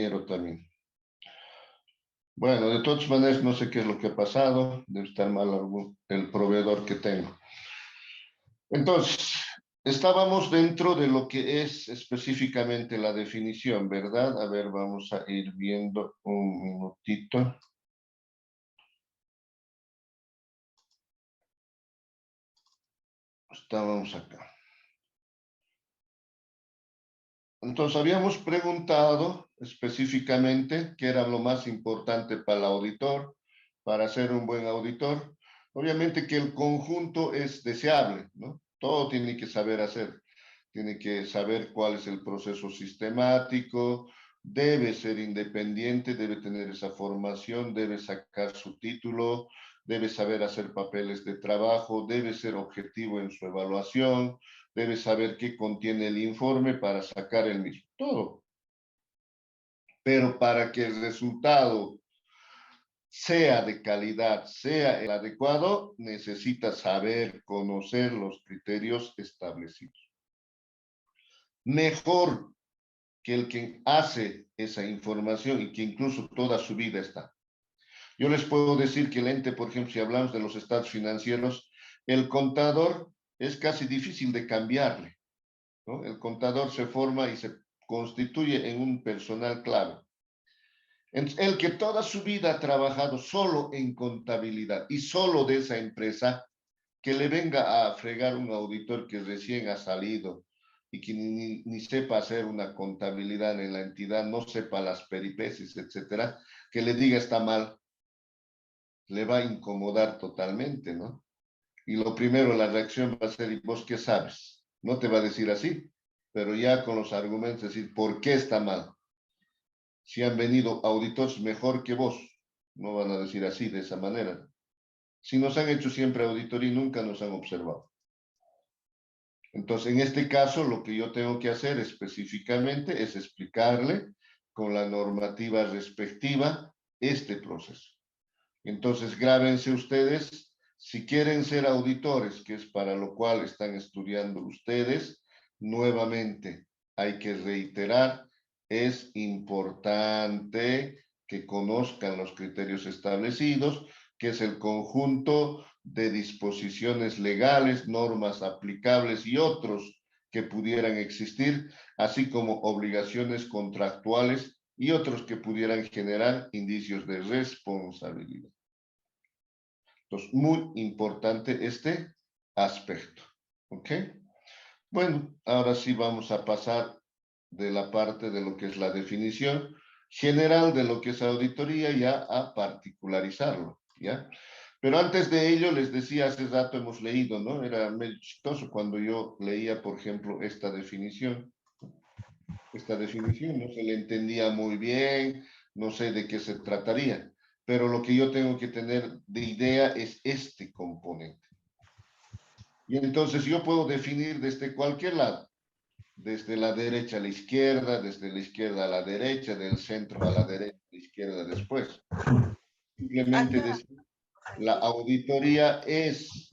compañero también. Bueno, de todas maneras, no sé qué es lo que ha pasado. Debe estar mal el proveedor que tengo. Entonces, estábamos dentro de lo que es específicamente la definición, ¿verdad? A ver, vamos a ir viendo un minutito. Estábamos acá. Entonces, habíamos preguntado específicamente qué era lo más importante para el auditor, para ser un buen auditor. Obviamente que el conjunto es deseable, ¿no? Todo tiene que saber hacer. Tiene que saber cuál es el proceso sistemático, debe ser independiente, debe tener esa formación, debe sacar su título, debe saber hacer papeles de trabajo, debe ser objetivo en su evaluación, debe saber qué contiene el informe para sacar el mismo. Todo. Pero para que el resultado sea de calidad, sea el adecuado, necesita saber, conocer los criterios establecidos. Mejor que el que hace esa información y que incluso toda su vida está. Yo les puedo decir que el ente, por ejemplo, si hablamos de los estados financieros, el contador es casi difícil de cambiarle, ¿no? El contador se forma y se constituye en un personal clave. El que toda su vida ha trabajado solo en contabilidad y solo de esa empresa, que le venga a fregar un auditor que recién ha salido y que ni sepa hacer una contabilidad en la entidad, no sepa las peripecias, etcétera, que le diga está mal, le va a incomodar totalmente, ¿no? Y lo primero, la reacción va a ser, ¿y vos qué sabes? No te va a decir así, pero ya con los argumentos, decir, ¿por qué está mal? Si han venido auditores mejor que vos, no van a decir así, de esa manera. Si nos han hecho siempre auditoría y nunca nos han observado. Entonces, en este caso, lo que yo tengo que hacer específicamente es explicarle con la normativa respectiva este proceso. Entonces, grábense ustedes, si quieren ser auditores, que es para lo cual están estudiando ustedes, nuevamente hay que reiterar, es importante que conozcan los criterios establecidos, que es el conjunto de disposiciones legales, normas aplicables y otros que pudieran existir, así como obligaciones contractuales y otros que pudieran generar indicios de responsabilidad. Entonces, muy importante este aspecto. ¿Ok? Bueno, ahora sí vamos a pasar de la parte de lo que es la definición general de lo que es auditoría ya a particularizarlo, ¿ya? Pero antes de ello, les decía, hace rato hemos leído, ¿no? Era medio chistoso cuando yo leía, por ejemplo, esta definición. Esta definición no se le entendía muy bien, no sé de qué se trataría, pero lo que yo tengo que tener de idea es este componente. Y entonces yo puedo definir desde cualquier lado, desde la derecha a la izquierda, desde la izquierda a la derecha, del centro a la derecha, a la izquierda después. Simplemente decir, la auditoría es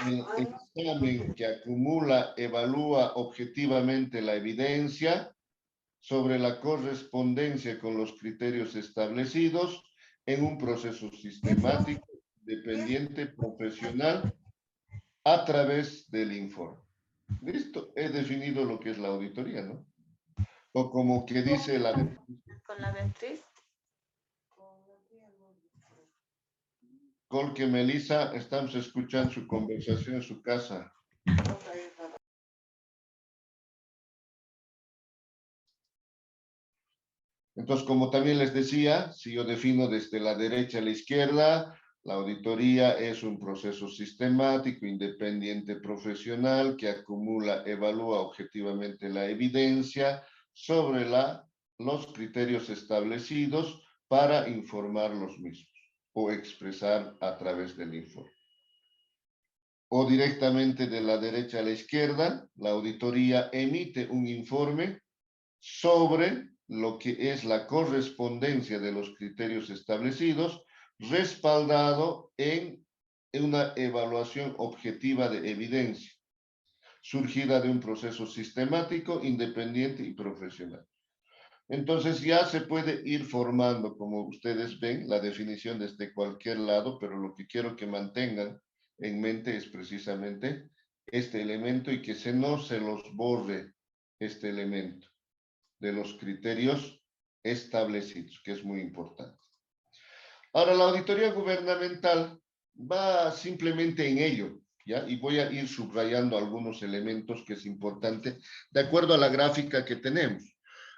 el examen que acumula, evalúa objetivamente la evidencia sobre la correspondencia con los criterios establecidos en un proceso sistemático, dependiente, profesional, a través del informe. Listo, he definido lo que es la auditoría, ¿no? O como que dice la... Con la Beatriz. Colque Melissa, estamos escuchando su conversación en su casa. Entonces, como también les decía, si yo defino desde la derecha a la izquierda, la auditoría es un proceso sistemático, independiente, profesional, que acumula, evalúa objetivamente la evidencia sobre los criterios establecidos para informar los mismos o expresar a través del informe. O directamente de la derecha a la izquierda, la auditoría emite un informe sobre lo que es la correspondencia de los criterios establecidos, respaldado en una evaluación objetiva de evidencia, surgida de un proceso sistemático, independiente y profesional. Entonces ya se puede ir formando, como ustedes ven, la definición desde cualquier lado, pero lo que quiero que mantengan en mente es precisamente este elemento y que no se los borre este elemento de los criterios establecidos, que es muy importante. Ahora, la auditoría gubernamental va simplemente en ello, ¿ya? Y voy a ir subrayando algunos elementos que es importante, de acuerdo a la gráfica que tenemos.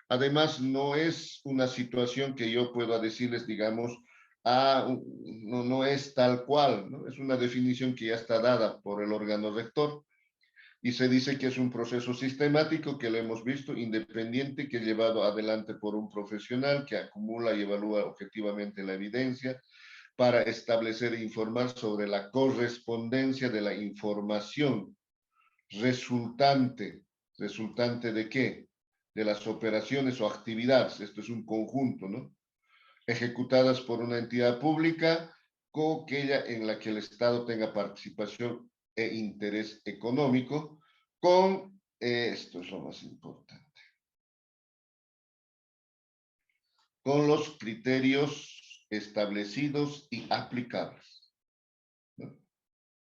Además, no es una situación que yo pueda decirles, digamos, no es tal cual, ¿no? Es una definición que ya está dada por el órgano rector y se dice que es un proceso sistemático que lo hemos visto, independiente, que es llevado adelante por un profesional que acumula y evalúa objetivamente la evidencia para establecer e informar sobre la correspondencia de la información resultante. ¿Resultante de qué? De las operaciones o actividades, esto es un conjunto, ¿no? Ejecutadas por una entidad pública con aquella en la que el Estado tenga participación e interés económico, con, esto es lo más importante, con los criterios establecidos y aplicables, ¿no?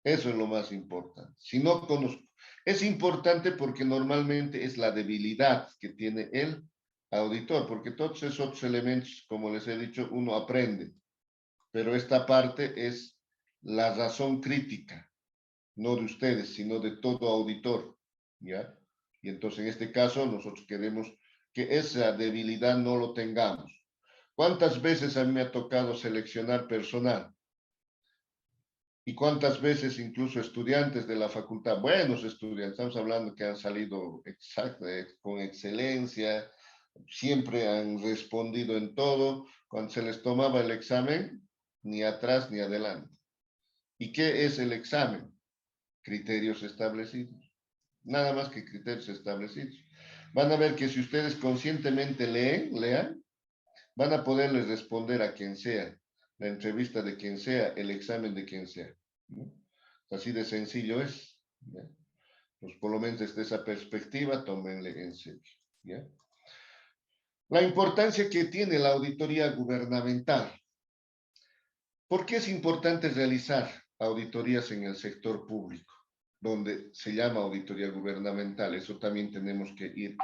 Eso es lo más importante. Si no conozco, es importante porque normalmente es la debilidad que tiene el auditor, porque todos esos otros elementos, como les he dicho, uno aprende, pero esta parte es la razón crítica, no de ustedes, sino de todo auditor, ¿ya? Y entonces en este caso nosotros queremos que esa debilidad no lo tengamos. ¿Cuántas veces a mí me ha tocado seleccionar personal? ¿Y cuántas veces incluso estudiantes de la facultad, buenos estudiantes, estamos hablando que han salido con excelencia, siempre han respondido en todo, cuando se les tomaba el examen, ni atrás ni adelante? ¿Y qué es el examen? Criterios establecidos. Nada más que criterios establecidos. Van a ver que si ustedes conscientemente lean, van a poderles responder a quien sea, la entrevista de quien sea, el examen de quien sea, ¿no? Así de sencillo es, ¿ya? Pues por lo menos desde esa perspectiva, tómenle en serio, ¿ya? La importancia que tiene la auditoría gubernamental. ¿Por qué es importante realizar auditorías en el sector público, donde se llama auditoría gubernamental? Eso también tenemos que ir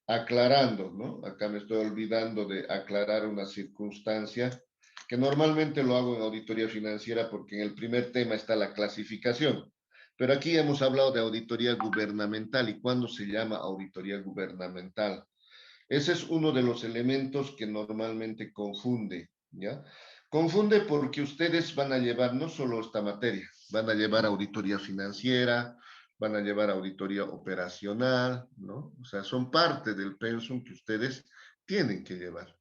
aclarando, ¿no? Acá me estoy olvidando de aclarar una circunstancia que normalmente lo hago en auditoría financiera porque en el primer tema está la clasificación. Pero aquí hemos hablado de auditoría gubernamental. ¿Y cuándo se llama auditoría gubernamental? Ese es uno de los elementos que normalmente confunde, ¿ya? Confunde porque ustedes van a llevar no solo esta materia, van a llevar auditoría financiera, van a llevar auditoría operacional, ¿no? O sea, son parte del pensum que ustedes tienen que llevar.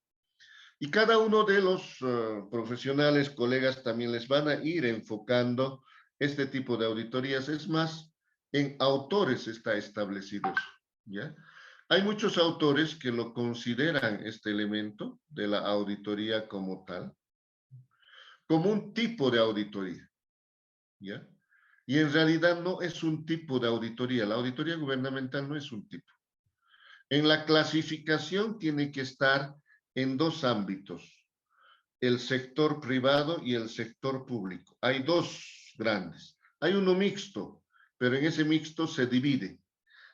Y cada uno de los profesionales, colegas, también les van a ir enfocando este tipo de auditorías. Es más, en autores está establecido eso, ¿ya? Hay muchos autores que lo consideran este elemento de la auditoría como tal, como un tipo de auditoría, ¿ya? Y en realidad no es un tipo de auditoría. La auditoría gubernamental no es un tipo. En la clasificación tiene que estar en dos ámbitos: el sector privado y el sector público. Hay dos grandes. Hay uno mixto, pero en ese mixto se divide.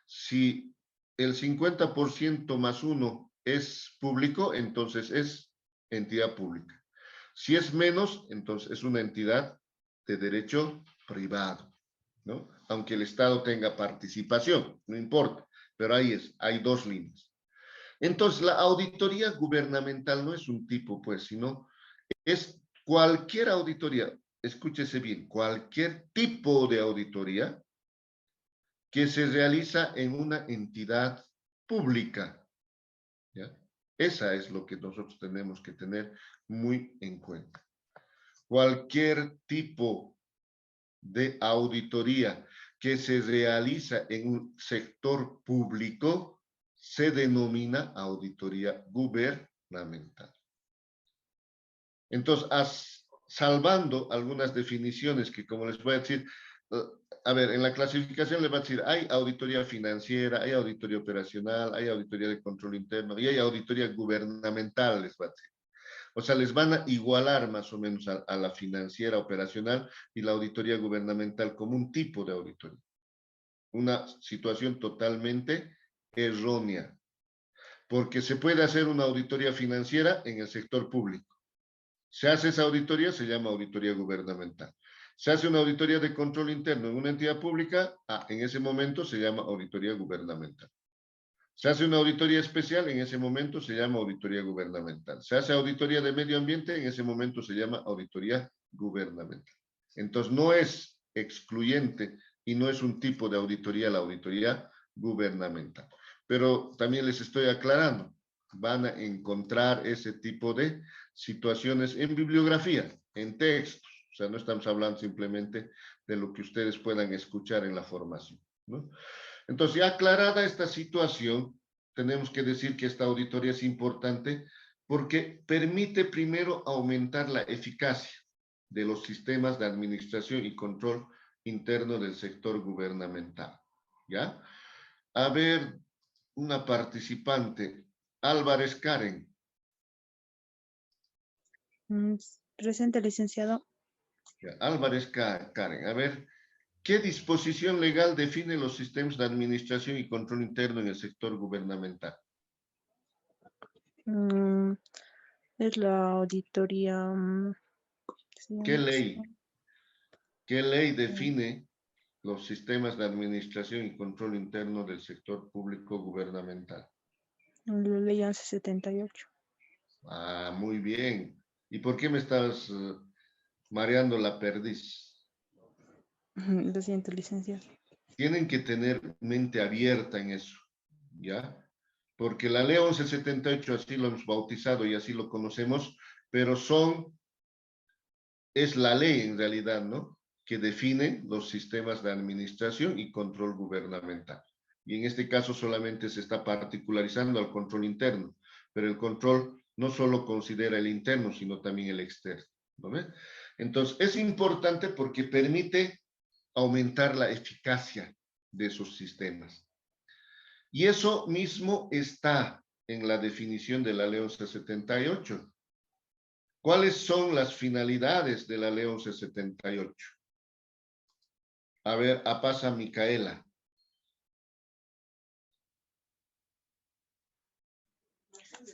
Si el 50% más uno es público, entonces es entidad pública. Si es menos, entonces es una entidad de derecho privado, ¿no? Aunque el Estado tenga participación, no importa, pero ahí hay dos líneas. Entonces, la auditoría gubernamental no es un tipo, pues, sino es cualquier auditoría, escúchese bien, cualquier tipo de auditoría que se realiza en una entidad pública, ¿ya? Esa es lo que nosotros tenemos que tener muy en cuenta. Cualquier tipo de auditoría que se realiza en un sector público se denomina auditoría gubernamental. Entonces, salvando algunas definiciones que, como les voy a decir, A ver, en la clasificación le va a decir, hay auditoría financiera, hay auditoría operacional, hay auditoría de control interno y hay auditoría gubernamental, les va a decir. O sea, les van a igualar más o menos a la financiera operacional y la auditoría gubernamental como un tipo de auditoría. Una situación totalmente errónea, porque se puede hacer una auditoría financiera en el sector público. Se hace esa auditoría, se llama auditoría gubernamental. Se hace una auditoría de control interno en una entidad pública, en ese momento se llama auditoría gubernamental. Se hace una auditoría especial, en ese momento se llama auditoría gubernamental. Se hace auditoría de medio ambiente, en ese momento se llama auditoría gubernamental. Entonces, no es excluyente y no es un tipo de auditoría la auditoría gubernamental. Pero también les estoy aclarando, van a encontrar ese tipo de situaciones en bibliografía, en textos. O sea, no estamos hablando simplemente de lo que ustedes puedan escuchar en la formación, ¿no? Entonces, ya aclarada esta situación, tenemos que decir que esta auditoría es importante porque permite primero aumentar la eficacia de los sistemas de administración y control interno del sector gubernamental. ¿Ya? A ver, una participante, Álvarez Karen. Presente, licenciado. Ya, Álvarez Karen, a ver, ¿qué disposición legal define los sistemas de administración y control interno en el sector gubernamental? Es la auditoría. ¿Se ¿Qué llama? ley? ¿Qué ley define los sistemas de administración y control interno del sector público gubernamental? La ley 1178. Ah, muy bien. ¿Y por qué me estás mareando la perdiz? Lo siento, licenciado. Tienen que tener mente abierta en eso, ¿ya? Porque la ley 1178, así lo hemos bautizado y así lo conocemos, pero es la ley en realidad, ¿no? Que define los sistemas de administración y control gubernamental. Y en este caso solamente se está particularizando al control interno, pero el control no solo considera el interno, sino también el externo, ¿no ves? Entonces, es importante porque permite aumentar la eficacia de esos sistemas. Y eso mismo está en la definición de la ley 1178. ¿Cuáles son las finalidades de la ley 1178? A ver, pasa Micaela.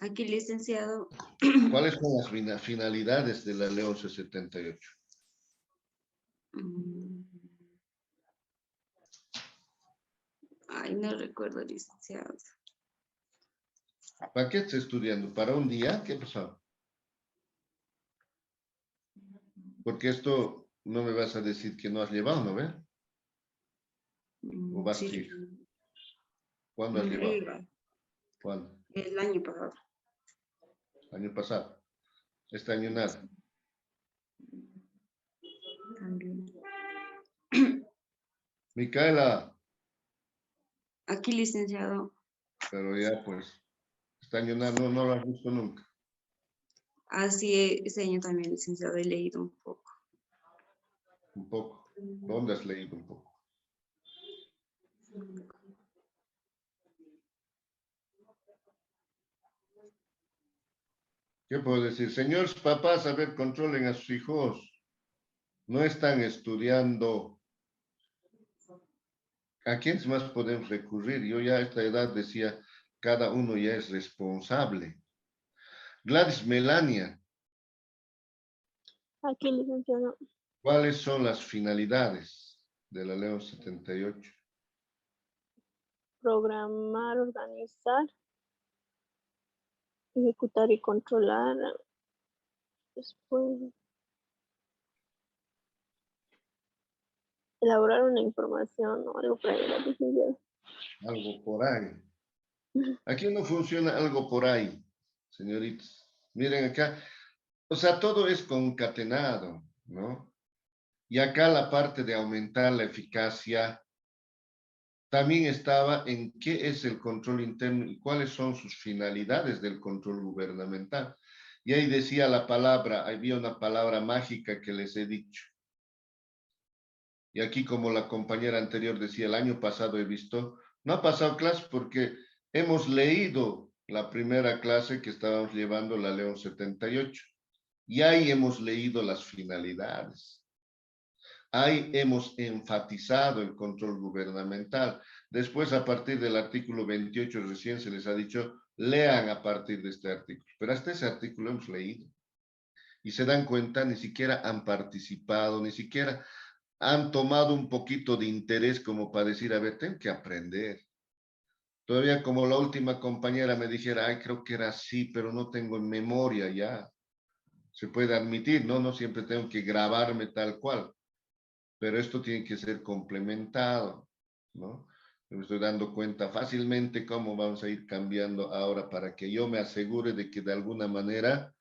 Aquí, licenciado. ¿Cuáles son las finalidades de la ley 1178? Ay, no recuerdo, licenciado. ¿Para qué estás estudiando? ¿Para un día? ¿Qué pasó? Porque esto no me vas a decir que no has llevado, ¿no ves? ¿O vas a Sí. ir? ¿Cuándo has llevado? ¿Cuándo? El año pasado. Año pasado. Este año nada. También. Micaela, Aquí, licenciado. pero ya pues, este año nada, no lo has visto nunca. Así, ese año también, licenciado, he leído un poco. Un poco. ¿Dónde has leído un poco? ¿Qué puedo decir? Señores papás, a ver, controlen a sus hijos. No están estudiando. ¿A quiénes más podemos recurrir? Yo ya a esta edad decía, cada uno ya es responsable. Gladys Melania, Aquí, licenciado. ¿cuáles son las finalidades de la ley 78? Programar, organizar, ejecutar y controlar. Después, elaborar una información o algo para la licenciado. Algo por ahí. Aquí no funciona algo por ahí, señoritas. Miren acá. O sea, todo es concatenado, ¿no? Y acá la parte de aumentar la eficacia también estaba en qué es el control interno y cuáles son sus finalidades del control gubernamental. Y ahí decía la palabra, había una palabra mágica que les he dicho. Y aquí, como la compañera anterior decía, el año pasado he visto, no ha pasado clase porque hemos leído la primera clase que estábamos llevando, la León 78, y ahí hemos leído las finalidades. Ahí hemos enfatizado el control gubernamental. Después, a partir del artículo 28, recién se les ha dicho, lean a partir de este artículo. Pero hasta ese artículo hemos leído. Y se dan cuenta, ni siquiera han participado, ni siquiera han tomado un poquito de interés como para decir, a ver, tengo que aprender. Todavía como la última compañera me dijera, ay, creo que era así, pero no tengo en memoria ya. Se puede admitir, ¿no? No siempre tengo que grabarme tal cual, pero esto tiene que ser complementado, ¿no? Me estoy dando cuenta fácilmente cómo vamos a ir cambiando ahora para que yo me asegure de que de alguna manera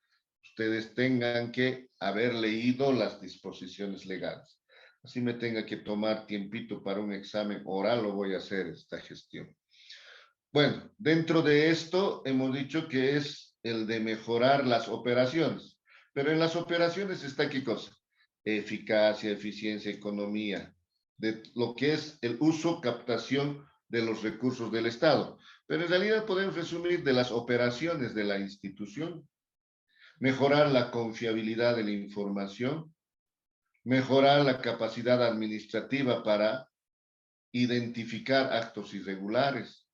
ustedes tengan que haber leído las disposiciones legales. Así me tenga que tomar tiempito para un examen oral, lo voy a hacer esta gestión. Bueno, dentro de esto hemos dicho que es el de mejorar las operaciones, pero en las operaciones está ¿qué cosa? Eficacia, eficiencia, economía, de lo que es el uso, captación de los recursos del Estado. Pero en realidad podemos resumir de las operaciones de la institución, mejorar la confiabilidad de la información, mejorar la capacidad administrativa para identificar actos irregulares,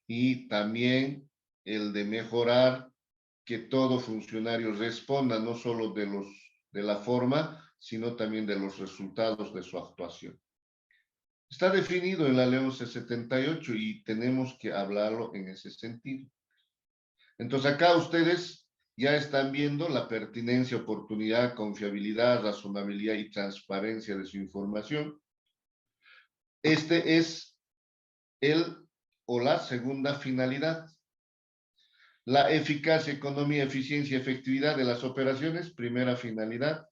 y también el de mejorar que todo funcionario responda no solo de la forma, sino también de los resultados de su actuación. Está definido en la Ley 1178 y tenemos que hablarlo en ese sentido. Entonces acá ustedes ya están viendo la pertinencia, oportunidad, confiabilidad, razonabilidad y transparencia de su información. Este es el o la segunda finalidad. La eficacia, economía, eficiencia y efectividad de las operaciones, primera finalidad.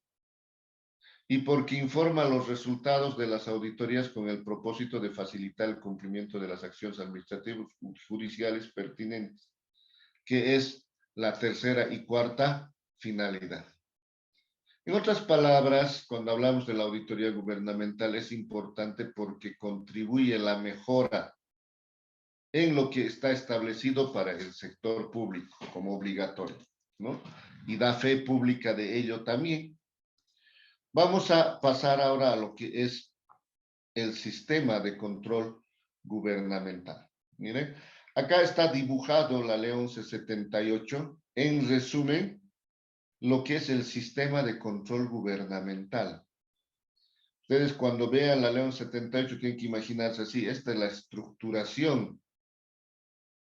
Y porque informa los resultados de las auditorías con el propósito de facilitar el cumplimiento de las acciones administrativas judiciales pertinentes, que es la tercera y cuarta finalidad. En otras palabras, cuando hablamos de la auditoría gubernamental es importante porque contribuye a la mejora en lo que está establecido para el sector público como obligatorio, ¿no? Y da fe pública de ello también. Vamos a pasar ahora a lo que es el sistema de control gubernamental. Miren, acá está dibujado la Ley 1178, en resumen, lo que es el sistema de control gubernamental. Ustedes cuando vean la Ley 1178 tienen que imaginarse así, esta es la estructuración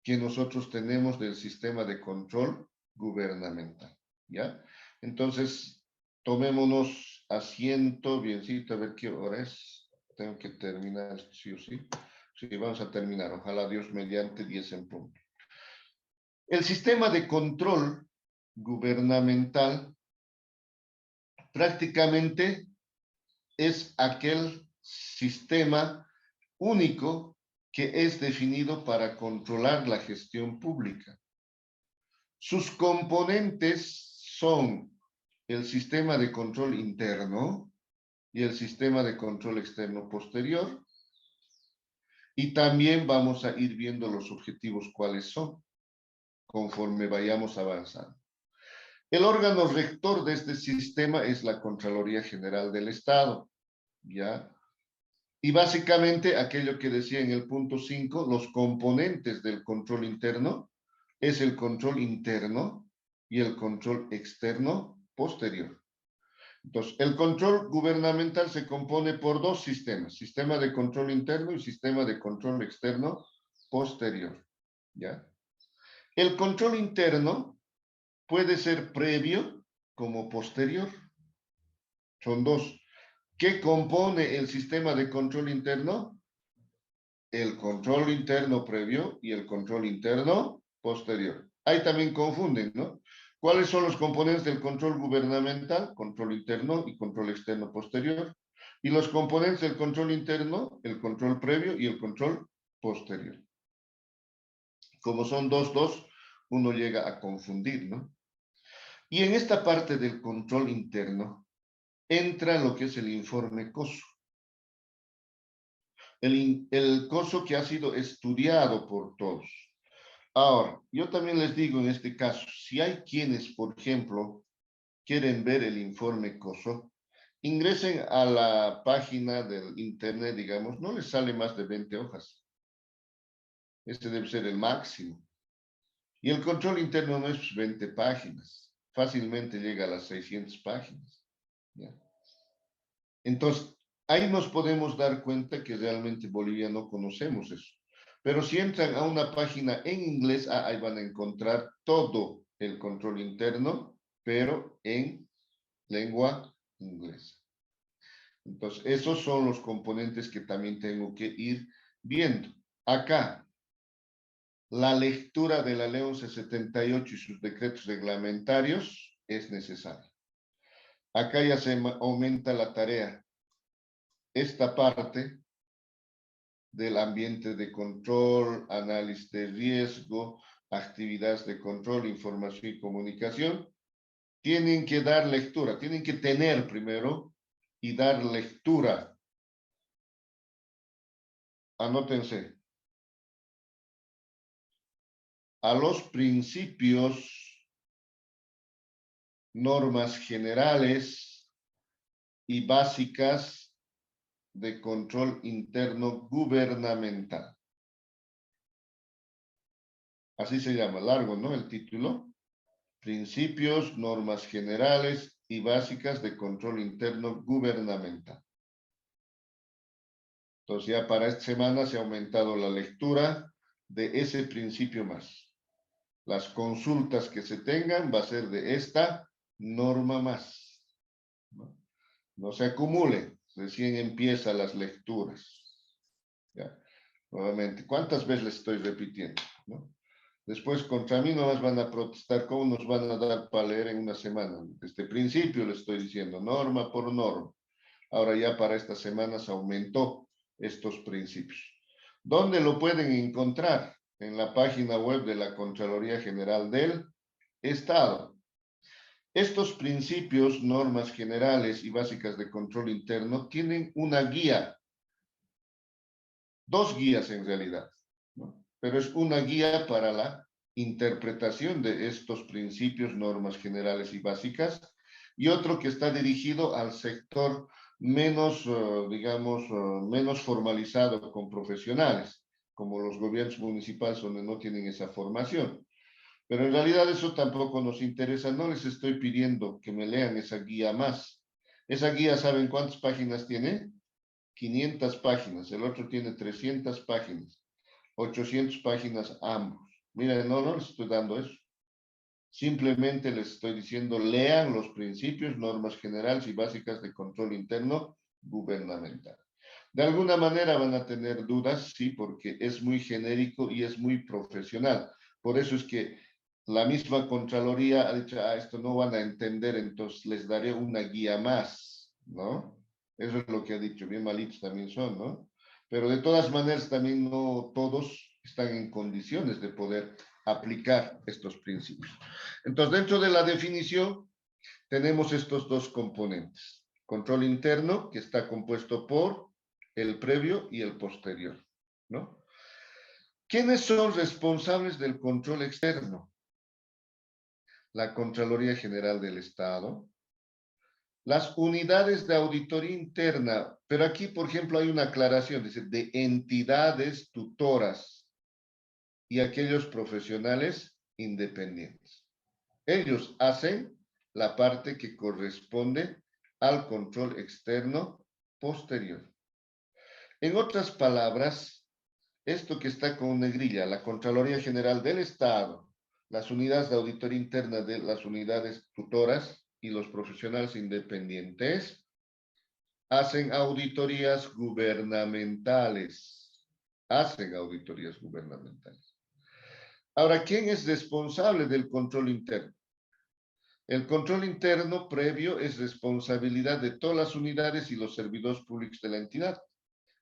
que nosotros tenemos del sistema de control gubernamental, ¿ya? Entonces, tomémonos asiento, biencito, a ver qué hora es. Tengo que terminar, sí o sí. Sí, vamos a terminar, ojalá Dios mediante 10 en punto. El sistema de control gubernamental prácticamente es aquel sistema único que es definido para controlar la gestión pública. Sus componentes son el sistema de control interno y el sistema de control externo posterior. Y también vamos a ir viendo los objetivos cuáles son conforme vayamos avanzando. El órgano rector de este sistema es la Contraloría General del Estado, ¿ya? Y básicamente aquello que decía en el punto 5, los componentes del control interno es el control interno y el control externo posterior. Entonces, el control gubernamental se compone por dos sistemas, sistema de control interno y sistema de control externo posterior, ¿ya? El control interno puede ser previo como posterior. Son dos. ¿Qué compone el sistema de control interno? El control interno previo y el control interno posterior. Ahí también confunden, ¿no? ¿Cuáles son los componentes del control gubernamental? Control interno y control externo posterior. Y los componentes del control interno, el control previo y el control posterior. Como son dos, uno llega a confundir, ¿no? Y en esta parte del control interno entra lo que es el informe COSU. el coso que ha sido estudiado por todos. Ahora, yo también les digo en este caso, si hay quienes, por ejemplo, quieren ver el informe coso, ingresen a la página del internet, digamos, no les sale más de 20 hojas. Este debe ser el máximo. Y el control interno no es 20 páginas. Fácilmente llega a las 600 páginas. ¿Ya? Entonces, ahí nos podemos dar cuenta que realmente Bolivia no conocemos eso. Pero si entran a una página en inglés, ahí van a encontrar todo el control interno, pero en lengua inglesa. Entonces, esos son los componentes que también tengo que ir viendo. Acá, la lectura de la Ley 1178 y sus decretos reglamentarios es necesaria. Acá ya se aumenta la tarea. Esta parte del ambiente de control, análisis de riesgo, actividades de control, información y comunicación, tienen que dar lectura, tienen que tener primero y dar lectura. Anótense. A los principios, normas generales y básicas de control interno gubernamental. Así se llama, largo, ¿no? El título. Principios, normas generales y básicas de control interno gubernamental. Entonces ya para esta semana se ha aumentado la lectura de ese principio más. Las consultas que se tengan va a ser de esta norma más. No se acumule, recién empiezan las lecturas. ¿Ya? Nuevamente, ¿cuántas veces les estoy repitiendo? ¿No? Después contra mí no más van a protestar, ¿cómo nos van a dar para leer en una semana? Desde el principio les estoy diciendo, norma por norma. Ahora ya para esta semana se aumentó estos principios. ¿Dónde lo pueden encontrar? En la página web de la Contraloría General del Estado. Estos principios, normas generales y básicas de control interno tienen una guía. Dos guías en realidad, ¿no? Pero es una guía para la interpretación de estos principios, normas generales y básicas, y otro que está dirigido al sector menos, digamos, menos formalizado con profesionales, como los gobiernos municipales donde no tienen esa formación. Pero en realidad eso tampoco nos interesa, no les estoy pidiendo que me lean esa guía más. Esa guía, ¿saben cuántas páginas tiene? 500 páginas, el otro tiene 300 páginas, 800 páginas ambos. Miren, no les estoy dando eso. Simplemente les estoy diciendo, lean los principios, normas generales y básicas de control interno gubernamental. De alguna manera van a tener dudas, sí, porque es muy genérico y es muy profesional. Por eso es que la misma Contraloría ha dicho, esto no van a entender, entonces les daré una guía más, ¿no? Eso es lo que ha dicho, bien malitos también son, ¿no? Pero de todas maneras también no todos están en condiciones de poder aplicar estos principios. Entonces, dentro de la definición tenemos estos dos componentes. Control interno, que está compuesto por el previo y el posterior, ¿no? ¿Quiénes son responsables del control externo? La Contraloría General del Estado, las unidades de auditoría interna, pero aquí, por ejemplo, hay una aclaración, dice, de entidades tutoras y aquellos profesionales independientes. Ellos hacen la parte que corresponde al control externo posterior. En otras palabras, esto que está con negrilla, la Contraloría General del Estado, las unidades de auditoría interna de las unidades tutoras y los profesionales independientes, hacen auditorías gubernamentales. Hacen auditorías gubernamentales. Ahora, ¿quién es responsable del control interno? El control interno previo es responsabilidad de todas las unidades y los servidores públicos de la entidad.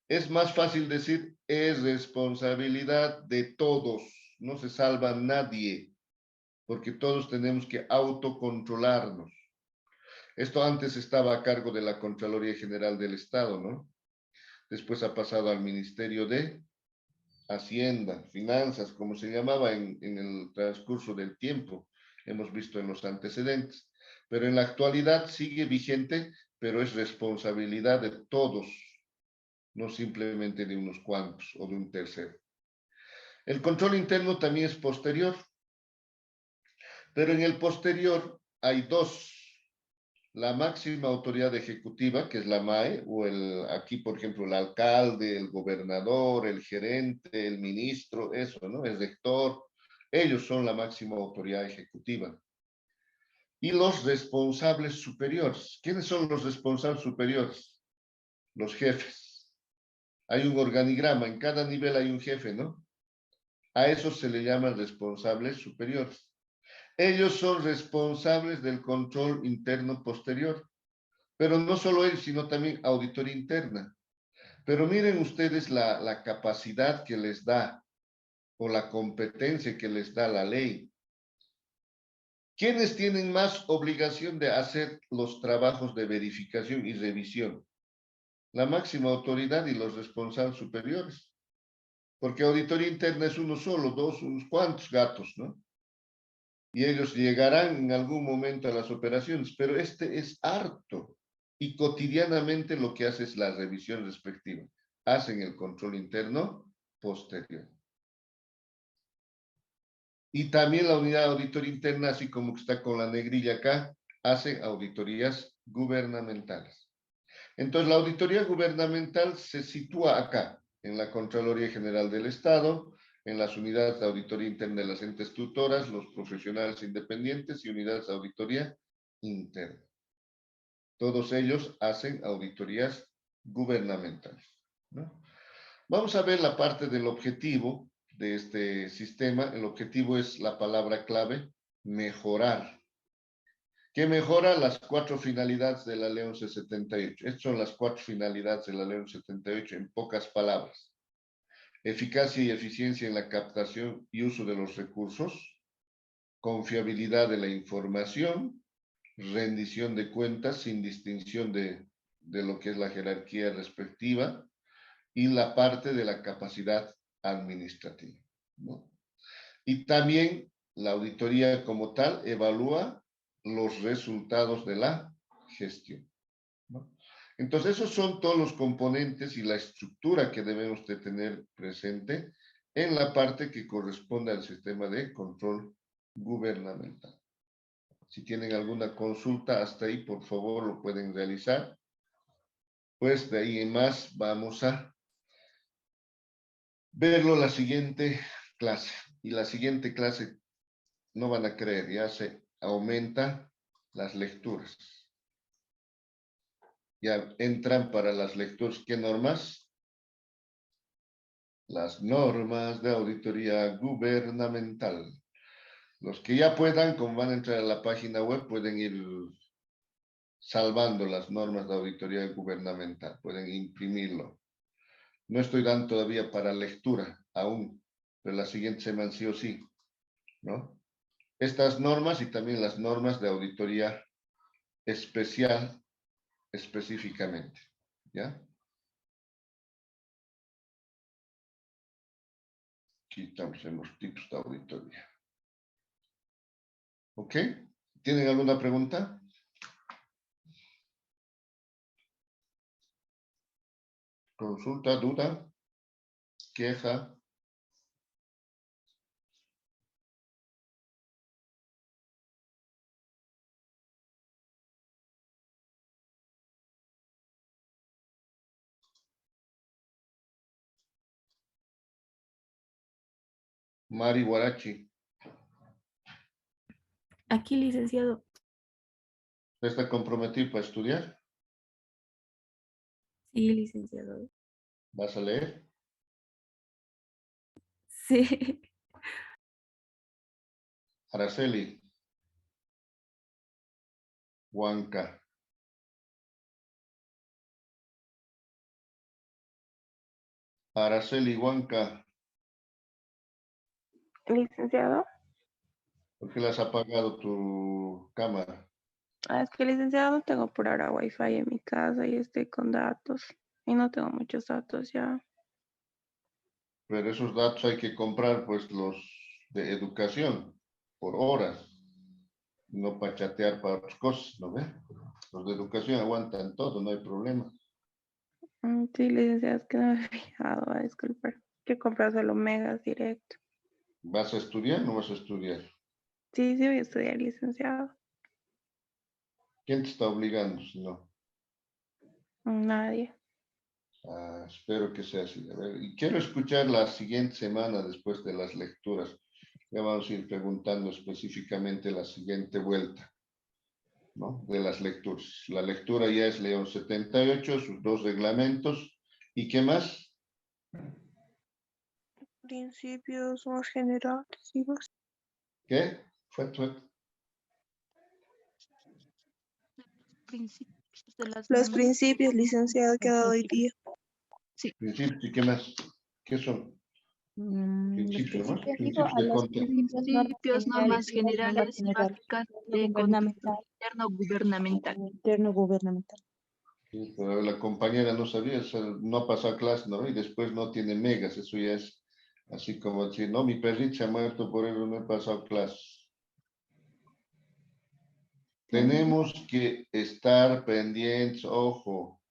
Es más fácil decir, es responsabilidad de todos. No se salva nadie, porque todos tenemos que autocontrolarnos. Esto antes estaba a cargo de la Contraloría General del Estado, ¿no? después ha pasado al Ministerio de Hacienda, Finanzas, como se llamaba en el transcurso del tiempo, hemos visto en los antecedentes, pero en la actualidad sigue vigente, pero es responsabilidad de todos, no simplemente de unos cuantos o de un tercero. El control interno también es posterior, pero en el posterior hay dos: la máxima autoridad ejecutiva, que es la MAE, o aquí, por ejemplo, el alcalde, el gobernador, el gerente, el ministro, eso, ¿no? El rector, ellos son la máxima autoridad ejecutiva. Y los responsables superiores. ¿Quiénes son los responsables superiores? Los jefes. Hay un organigrama, en cada nivel hay un jefe, ¿no? A esos se le llaman responsables superiores. Ellos son responsables del control interno posterior. Pero no solo él, sino también auditoría interna. Pero miren ustedes la capacidad que les da o la competencia que les da la ley. ¿Quiénes tienen más obligación de hacer los trabajos de verificación y revisión? La máxima autoridad y los responsables superiores. Porque auditoría interna es uno solo, dos, unos cuantos gatos, ¿no? Y ellos llegarán en algún momento a las operaciones, pero este es harto. Y cotidianamente lo que hace es la revisión respectiva. Hacen el control interno posterior. Y también la unidad de auditoría interna, así como que está con la negrilla acá, hace auditorías gubernamentales. Entonces, la auditoría gubernamental se sitúa acá, en la Contraloría General del Estado, en las unidades de auditoría interna de las entes tutoras, los profesionales independientes y unidades de auditoría interna. Todos ellos hacen auditorías gubernamentales, ¿no? Vamos a ver la parte del objetivo de este sistema. El objetivo es la palabra clave, mejorar. ¿Qué mejora? Las 4 finalidades de la Ley 1178. Estas son las 4 finalidades de la Ley 1178 en pocas palabras. Eficacia y eficiencia en la captación y uso de los recursos, confiabilidad de la información, rendición de cuentas sin distinción de lo que es la jerarquía respectiva, y la parte de la capacidad administrativa, ¿no? Y también la auditoría como tal evalúa los resultados de la gestión, ¿no? Entonces, esos son todos los componentes y la estructura que debemos de tener presente en la parte que corresponde al sistema de control gubernamental. Si tienen alguna consulta hasta ahí, por favor, lo pueden realizar. Pues de ahí en más vamos a verlo la siguiente clase. Y la siguiente clase, no van a creer, ya se aumenta las lecturas. Ya entran para las lecturas. ¿Qué normas? Las normas de auditoría gubernamental. Los que ya puedan, como van a entrar a la página web, pueden ir salvando las normas de auditoría gubernamental. Pueden imprimirlo. No estoy dando todavía para lectura aún, pero la siguiente semana sí o sí, ¿no? Estas normas y también las normas de auditoría especial específicamente, ¿ya? Aquí estamos en los tipos de auditoría. ¿Ok? ¿Tienen alguna pregunta? Consulta, duda, queja. Mari Guarachi, Aquí, licenciado. ¿está comprometido para estudiar? Sí, licenciado. ¿Vas a leer? Sí. Araceli, Huanca, Araceli Huanca, Licenciado. ¿por qué le has apagado tu cámara? Es que licenciado no tengo por ahora wifi en mi casa y estoy con datos. Y no tengo muchos datos ya. Pero esos datos hay que comprar, pues, los de educación, por horas, no para chatear para otras cosas, ¿no ve? Los de educación aguantan todo, no hay problema. Sí, licenciada, es que no me he fijado, disculpar. Que comprar solo megas directo. ¿Vas a estudiar o no vas a estudiar? Sí, voy a estudiar, licenciado. ¿Quién te está obligando si no? Nadie. Ah, espero que sea así. A ver, y quiero escuchar la siguiente semana después de las lecturas. Ya vamos a ir preguntando específicamente la siguiente vuelta, ¿no? De las lecturas. La lectura ya es León 78, sus dos reglamentos. ¿Y qué más? Principios más generales, ¿sí? ¿Qué? Fue. Principios de las Los normas. principios, licenciado, que ha dado hoy día. Principios, ¿y qué más? ¿Qué son? Los Principios, ¿no? principios, Digo, Principios a de los control. principios, normas generales y básicas de control gubernamental, interno gubernamental. interno gubernamental. Sí, pero la compañera no sabía, o sea, no ha pasado clase, ¿no? Y después no tiene megas, eso ya es así como decir, no, mi perrito se ha muerto, por eso no he pasado clase. Tenemos que estar pendientes, ojo,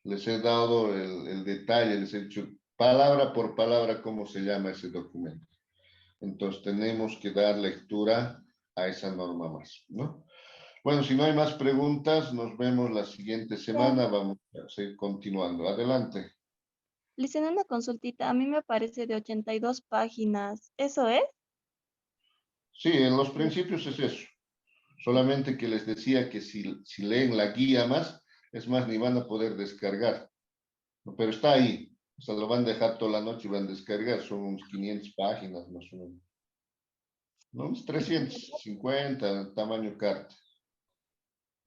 les he dado el detalle, les he dicho palabra por palabra cómo se llama ese documento. Entonces tenemos que dar lectura a esa norma más, ¿no? Bueno, si no hay más preguntas, nos vemos la siguiente semana. Vamos a seguir continuando. Adelante. Licenciada, una consultita. A mí me parece de 82 páginas. ¿Eso es? Sí, en los principios es eso. Solamente que les decía que si leen la guía más, es más, ni van a poder descargar. Pero está ahí. O sea, lo van a dejar toda la noche y van a descargar. Son unos 500 páginas más o menos. ¿No? Unos 350, tamaño carta.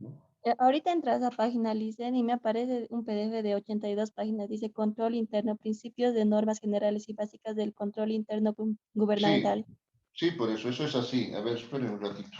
¿No? Ahorita entras a esa página, Licen, y me aparece un PDF de 82 páginas. Dice control interno, principios de normas generales y básicas del control interno gubernamental. Sí, por eso es así. A ver, esperen un ratito.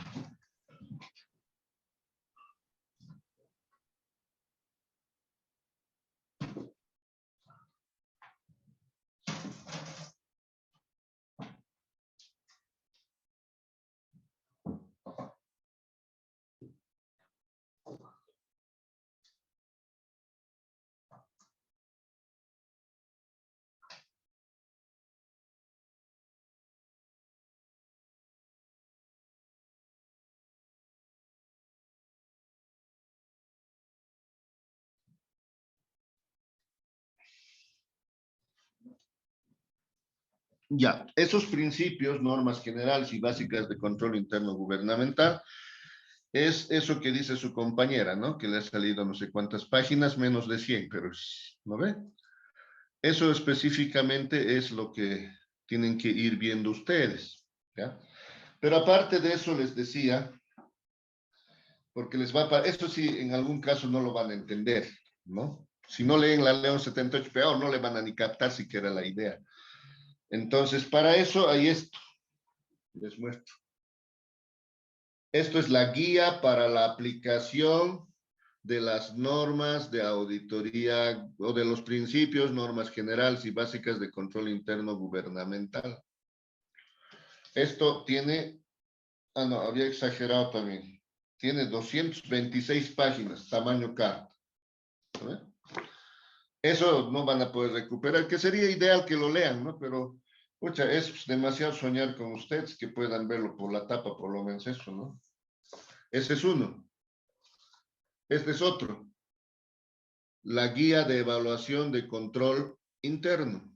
Ya, esos principios, normas generales y básicas de control interno gubernamental, es eso que dice su compañera, ¿no? Que le ha salido no sé cuántas páginas, menos de 100, pero ¿no ve? Eso específicamente es lo que tienen que ir viendo ustedes, ¿ya? Pero aparte de eso les decía, porque les va a... Esto sí, en algún caso no lo van a entender, ¿no? Si no leen la León 78, peor, no le van a ni captar siquiera la idea. Entonces, para eso hay esto. Les muestro. Esto es la guía para la aplicación de las normas de auditoría o de los principios, normas generales y básicas de control interno gubernamental. Esto tiene, no, había exagerado también. Tiene 226 páginas, tamaño carta. ¿No? Eso no van a poder recuperar, que sería ideal que lo lean, ¿no? Pero, pucha, es demasiado soñar con ustedes que puedan verlo por la tapa, por lo menos eso, ¿no? Ese es uno. Este es otro. La guía de evaluación de control interno.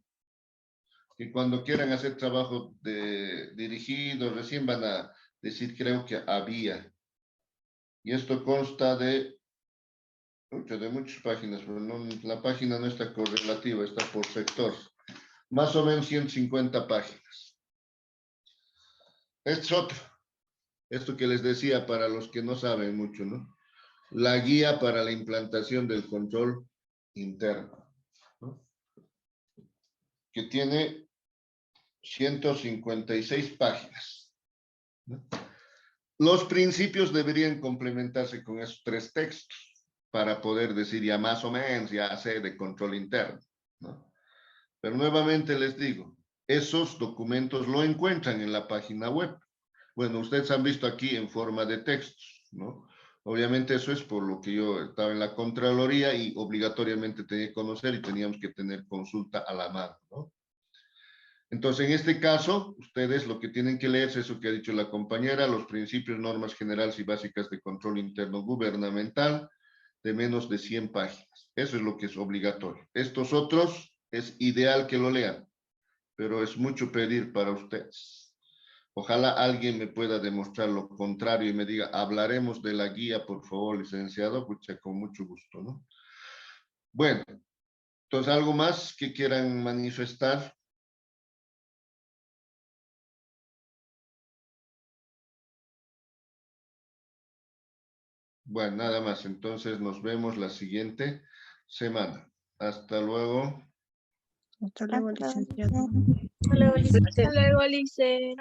Y cuando quieran hacer trabajo dirigido, recién van a decir, creo que había. Y esto consta de muchas páginas, pero no, la página no está correlativa, está por sector. Más o menos 150 páginas. Este es otro. Esto que les decía para los que no saben mucho, ¿no? La guía para la implantación del control interno, ¿no? Que tiene 156 páginas, ¿no? Los principios deberían complementarse con esos tres textos, para poder decir ya más o menos, ya sé de control interno, ¿no? Pero nuevamente les digo, esos documentos lo encuentran en la página web. Bueno, ustedes han visto aquí en forma de textos, ¿no? Obviamente eso es por lo que yo estaba en la Contraloría y obligatoriamente tenía que conocer y teníamos que tener consulta a la mano, ¿no? Entonces, en este caso, ustedes lo que tienen que leer es eso que ha dicho la compañera, los principios, normas generales y básicas de control interno gubernamental, de menos de 100 páginas. Eso es lo que es obligatorio. Estos otros es ideal que lo lean, pero es mucho pedir para ustedes. Ojalá alguien me pueda demostrar lo contrario y me diga, hablaremos de la guía, por favor, licenciado, pucha, con mucho gusto, ¿no? Bueno, entonces, ¿algo más que quieran manifestar? Bueno, nada más. Entonces, nos vemos la siguiente semana. Hasta luego. Hasta luego, Hasta licenciado. luego. Hasta luego, Lice.